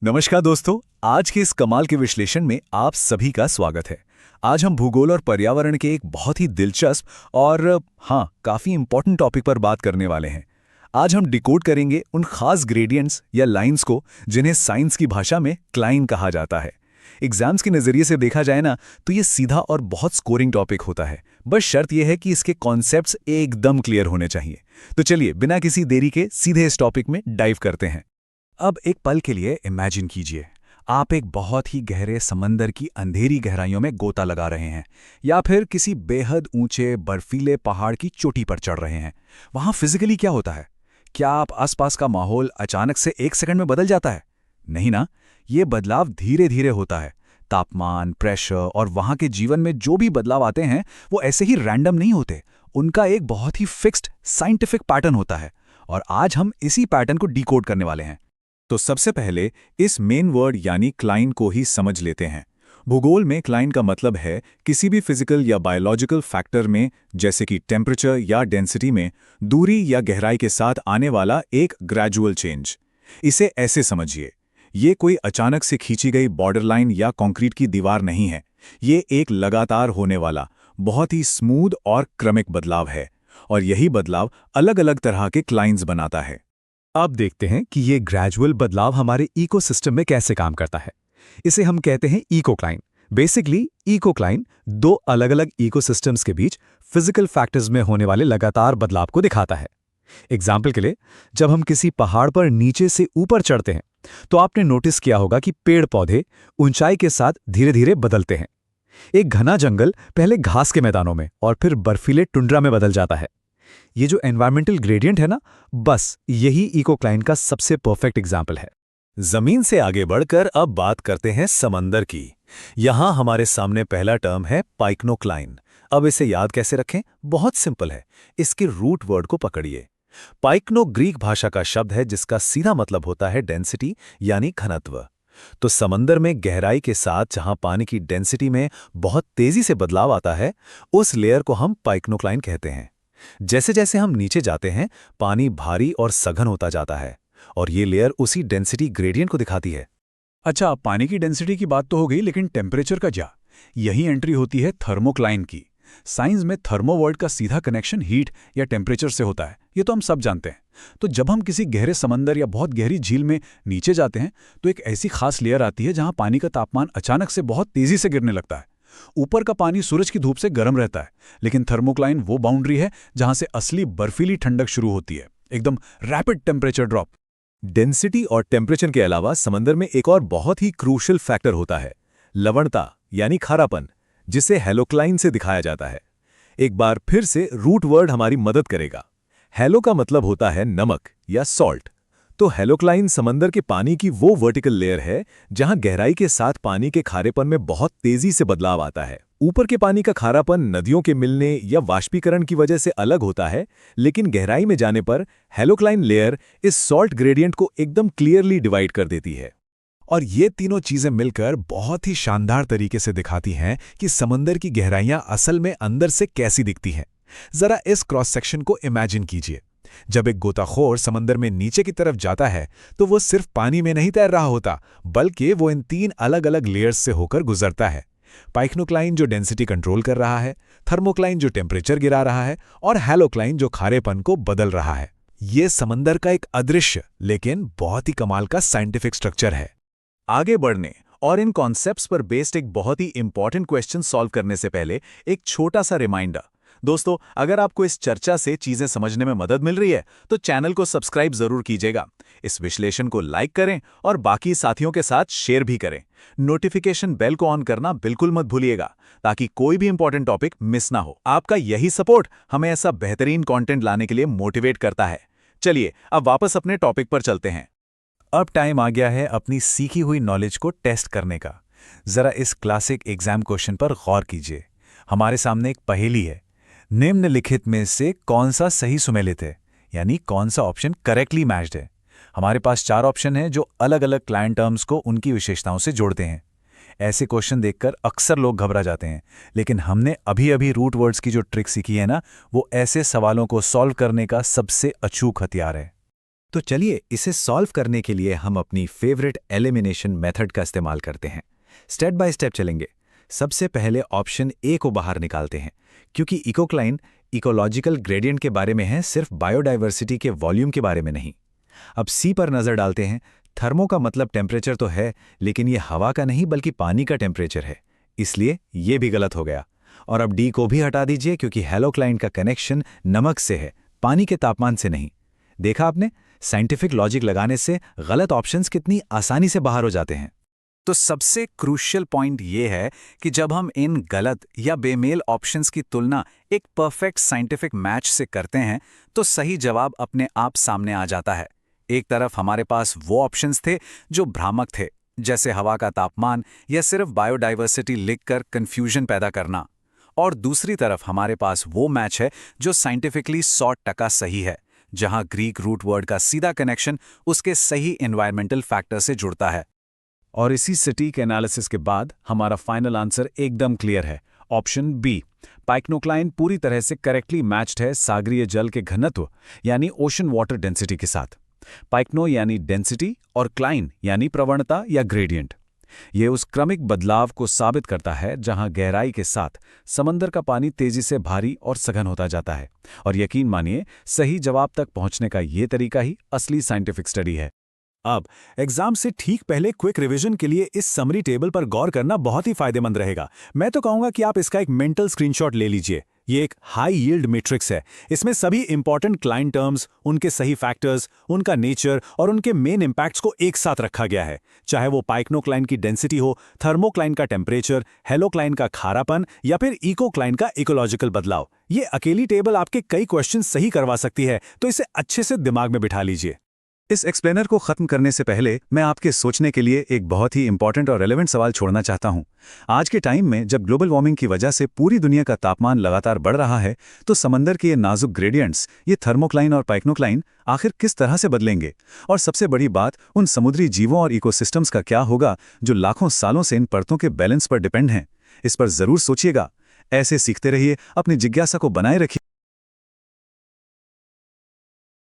नमस्कार दोस्तों, आज के इस कमाल के विश्लेषण में आप सभी का स्वागत है। आज हम भूगोल और पर्यावरण के एक बहुत ही दिलचस्प और काफी इंपॉर्टेंट टॉपिक पर बात करने वाले हैं। आज हम डिकोड करेंगे उन खास ग्रेडियंट्स या लाइंस को जिन्हें साइंस की भाषा में क्लाइन कहा जाता है। एग्जाम्स के नजरिए से देखा जाए ना तो ये सीधा और बहुत स्कोरिंग टॉपिक होता है। बस शर्त यह है कि इसके कॉन्सेप्ट्स एकदम क्लियर होने चाहिए। तो चलिए बिना किसी देरी के सीधे इस टॉपिक में डाइव करते हैं। अब एक पल के लिए इमेजिन कीजिए, आप एक बहुत ही गहरे समंदर की अंधेरी गहराइयों में गोता लगा रहे हैं या फिर किसी बेहद ऊंचे बर्फीले पहाड़ की चोटी पर चढ़ रहे हैं। वहां फिजिकली क्या होता है? क्या आप आसपास का माहौल अचानक से एक सेकंड में बदल जाता है? नहीं ना, ये बदलाव धीरे धीरे होता है। तापमान, प्रेशर और वहां के जीवन में जो भी बदलाव आते हैं वो ऐसे ही रैंडम नहीं होते। उनका एक बहुत ही फिक्स्ड साइंटिफिक पैटर्न होता है और आज हम इसी पैटर्न को डिकोड करने वाले हैं। तो सबसे पहले इस मेन वर्ड यानी क्लाइन को ही समझ लेते हैं। भूगोल में क्लाइन का मतलब है किसी भी फिजिकल या बायोलॉजिकल फैक्टर में, जैसे कि टेम्परेचर या डेंसिटी में, दूरी या गहराई के साथ आने वाला एक ग्रेजुअल चेंज। इसे ऐसे समझिए, ये कोई अचानक से खींची गई बॉर्डर लाइन या कंक्रीट की दीवार नहीं है। ये एक लगातार होने वाला बहुत ही स्मूथ और क्रमिक बदलाव है, और यही बदलाव अलग अलग तरह के क्लाइंस बनाता है। अब देखते हैं कि ये ग्रेजुअल बदलाव हमारे इकोसिस्टम में कैसे काम करता है। इसे हम कहते हैं इकोक्लाइन। बेसिकली इकोक्लाइन दो अलग अलग इकोसिस्टम्स के बीच फिजिकल फैक्टर्स में होने वाले लगातार बदलाव को दिखाता है। एग्जाम्पल के लिए, जब हम किसी पहाड़ पर नीचे से ऊपर चढ़ते हैं तो आपने नोटिस किया होगा कि पेड़ पौधे ऊंचाई के साथ धीरे धीरे बदलते हैं। एक घना जंगल पहले घास के मैदानों में और फिर बर्फीले टुंड्रा में बदल जाता है। ये जो एनवायरमेंटल ग्रेडियंट है ना, बस यही इकोक्लाइन का सबसे परफेक्ट एग्जाम्पल है। जमीन से आगे बढ़कर अब बात करते हैं समंदर की। यहां हमारे सामने पहला टर्म है पाइक्नोक्लाइन। अब इसे याद कैसे रखें? बहुत सिंपल है, इसके रूट वर्ड को पकड़िए। पाइक्नो ग्रीक भाषा का शब्द है जिसका सीधा मतलब होता है डेंसिटी यानी घनत्व। तो समंदर में गहराई के साथ जहां पानी की डेंसिटी में बहुत तेजी से बदलाव आता है, उस लेयर को हम पाइक्नोक्लाइन कहते हैं। जैसे जैसे हम नीचे जाते हैं, पानी भारी और सघन होता जाता है, और ये लेयर उसी डेंसिटी ग्रेडियंट को दिखाती है। अच्छा, पानी की डेंसिटी की बात तो हो गई, लेकिन टेम्परेचर का क्या? यही एंट्री होती है थर्मोक्लाइन की। साइंस में थर्मो वर्ड का सीधा कनेक्शन हीट या टेम्परेचर से होता है, ये तो हम सब जानते हैं। तो जब हम किसी गहरे समंदर या बहुत गहरी झील में नीचे जाते हैं तो एक ऐसी खास लेयर आती है जहां पानी का तापमान अचानक से बहुत तेजी से गिरने लगता है। ऊपर का पानी सूरज की धूप से गर्म रहता है, लेकिन थर्मोक्लाइन वो बाउंड्री है जहां से असली बर्फीली ठंडक शुरू होती है, एकदम रैपिड टेम्परेचर ड्रॉप। डेंसिटी और टेम्परेचर के अलावा समंदर में एक और बहुत ही क्रूशियल फैक्टर होता है, लवणता यानी खारापन, जिसे हैलोक्लाइन से दिखाया जाता है। एक बार फिर से रूट वर्ड हमारी मदद करेगा। हैलो का मतलब होता है नमक या सॉल्ट। तो हैलोक्लाइन समंदर के पानी की वो वर्टिकल लेयर है जहां गहराई के साथ पानी के खारेपन में बहुत तेजी से बदलाव आता है। ऊपर के पानी का खारापन नदियों के मिलने या वाष्पीकरण की वजह से अलग होता है, लेकिन गहराई में जाने पर हैलोक्लाइन लेयर इस सॉल्ट ग्रेडियंट को एकदम क्लियरली डिवाइड कर देती है। और ये तीनों चीजें मिलकर बहुत ही शानदार तरीके से दिखाती हैं कि समंदर की गहराइयां असल में अंदर से कैसी दिखती हैं। जरा इस क्रॉस सेक्शन को इमेजिन कीजिए। जब एक गोताखोर समंदर में नीचे की तरफ जाता है तो वो सिर्फ पानी में नहीं तैर रहा होता, बल्कि वो इन तीन अलग अलग लेयर्स से होकर गुजरता है। पाइक्नोक्लाइन जो डेंसिटी कंट्रोल कर रहा है, थर्मोक्लाइन जो टेम्परेचर गिरा रहा है, और हैलोक्लाइन जो खारेपन को बदल रहा है। ये समंदर का एक अदृश्य लेकिन बहुत ही कमाल का साइंटिफिक स्ट्रक्चर है। आगे बढ़ने और इन कॉन्सेप्ट्स पर बेस्ड एक बहुत ही इंपॉर्टेंट क्वेश्चन सॉल्व करने से पहले एक छोटा सा रिमाइंडर। दोस्तों, अगर आपको इस चर्चा से चीजें समझने में मदद मिल रही है तो चैनल को सब्सक्राइब जरूर कीजिएगा। इस विश्लेषण को लाइक करें और बाकी साथियों के साथ शेयर भी करें। नोटिफिकेशन बेल को ऑन करना बिल्कुल मत भूलिएगा ताकि कोई भी इंपॉर्टेंट टॉपिक मिस ना हो। आपका यही सपोर्ट हमें ऐसा बेहतरीन कंटेंट लाने के लिए मोटिवेट करता है। चलिए अब वापस अपने टॉपिक पर चलते हैं। अब टाइम आ गया है अपनी सीखी हुई नॉलेज को टेस्ट करने का। जरा इस क्लासिक एग्जाम क्वेश्चन पर गौर कीजिए। हमारे सामने एक पहेली है, निम्नलिखित में से कौन सा सही सुमेलित है, यानी कौन सा ऑप्शन करेक्टली मैच्ड है। हमारे पास 4 ऑप्शन हैं जो अलग अलग क्लाइन टर्म्स को उनकी विशेषताओं से जोड़ते हैं। ऐसे क्वेश्चन देखकर अक्सर लोग घबरा जाते हैं, लेकिन हमने अभी अभी रूट वर्ड्स की जो ट्रिक सीखी है ना, वो ऐसे सवालों को सॉल्व करने का सबसे अचूक हथियार है। तो चलिए इसे सॉल्व करने के लिए हम अपनी फेवरेट एलिमिनेशन मेथड का इस्तेमाल करते हैं। स्टेप बाय स्टेप चलेंगे। सबसे पहले ऑप्शन ए को बाहर निकालते हैं, क्योंकि इकोक्लाइन इकोलॉजिकल ग्रेडियंट के बारे में है, सिर्फ बायोडाइवर्सिटी के वॉल्यूम के बारे में नहीं। अब सी पर नजर डालते हैं। थर्मो का मतलब टेम्परेचर तो है, लेकिन ये हवा का नहीं बल्कि पानी का टेम्परेचर है, इसलिए ये भी गलत हो गया। और अब डी को भी हटा दीजिए, क्योंकि हैलोक्लाइन का कनेक्शन नमक से है, पानी के तापमान से नहीं। देखा आपने, साइंटिफिक लॉजिक लगाने से गलत ऑप्शंस कितनी आसानी से बाहर हो जाते हैं। तो सबसे क्रूशियल पॉइंट ये है कि जब हम इन गलत या बेमेल ऑप्शंस की तुलना एक परफेक्ट साइंटिफिक मैच से करते हैं, तो सही जवाब अपने आप सामने आ जाता है। एक तरफ हमारे पास वो ऑप्शंस थे जो भ्रामक थे, जैसे हवा का तापमान या सिर्फ बायोडाइवर्सिटी लिखकर कंफ्यूजन पैदा करना, और दूसरी तरफ हमारे पास वो मैच है जो साइंटिफिकली 100% सही है, जहां ग्रीक रूट वर्ड का सीधा कनेक्शन उसके सही एनवायरमेंटल फैक्टर से जुड़ता है। और इसी सटीक एनालिसिस के बाद हमारा फाइनल आंसर एकदम क्लियर है, ऑप्शन बी। पाइक्नोक्लाइन पूरी तरह से करेक्टली मैच्ड है सागरीय जल के घनत्व यानी ओशन वाटर डेंसिटी के साथ। पाइक्नो यानी डेंसिटी और क्लाइन यानी प्रवणता या ग्रेडियंट। ये उस क्रमिक बदलाव को साबित करता है जहां गहराई के साथ समंदर का पानी तेजी से भारी और सघन होता जाता है। और यकीन मानिए, सही जवाब तक पहुंचने का ये तरीका ही असली साइंटिफिक स्टडी है। अब एग्जाम से ठीक पहले क्विक रिवीजन के लिए इस समरी टेबल पर गौर करना बहुत ही फायदेमंद रहेगा। मैं तो कहूंगा कि आप इसका एक मेंटल स्क्रीनशॉट ले लीजिए। ये एक हाई यील्ड मैट्रिक्स है। इसमें सभी इंपॉर्टेंट क्लाइन टर्म्स, उनके सही फैक्टर्स, उनका नेचर और उनके मेन इंपैक्ट्स को एक साथ रखा गया है। चाहे वो पाइक्नोक्लाइन की डेंसिटी हो, थर्मोक्लाइन का टेम्परेचर, हेलोक्लाइन का खारापन या फिर इकोक्लाइन का इकोलॉजिकल बदलाव। ये अकेली टेबल आपके कई क्वेश्चन सही करवा सकती है, तो इसे अच्छे से दिमाग में बिठा लीजिए। इस एक्सप्लेनर को खत्म करने से पहले मैं आपके सोचने के लिए एक बहुत ही इंपॉर्टेंट और रेलेवेंट सवाल छोड़ना चाहता हूं। आज के टाइम में जब ग्लोबल वार्मिंग की वजह से पूरी दुनिया का तापमान लगातार बढ़ रहा है, तो समंदर के ये नाजुक ग्रेडियंट्स, ये थर्मोक्लाइन और पाइक्नोक्लाइन आखिर किस तरह से बदलेंगे? और सबसे बड़ी बात, उन समुद्री जीवों और इकोसिस्टम्स का क्या होगा जो लाखों सालों से इन परतों के बैलेंस पर डिपेंड हैं? इस पर जरूर सोचिएगा। ऐसे सीखते रहिए, अपनी जिज्ञासा को बनाए रखिए।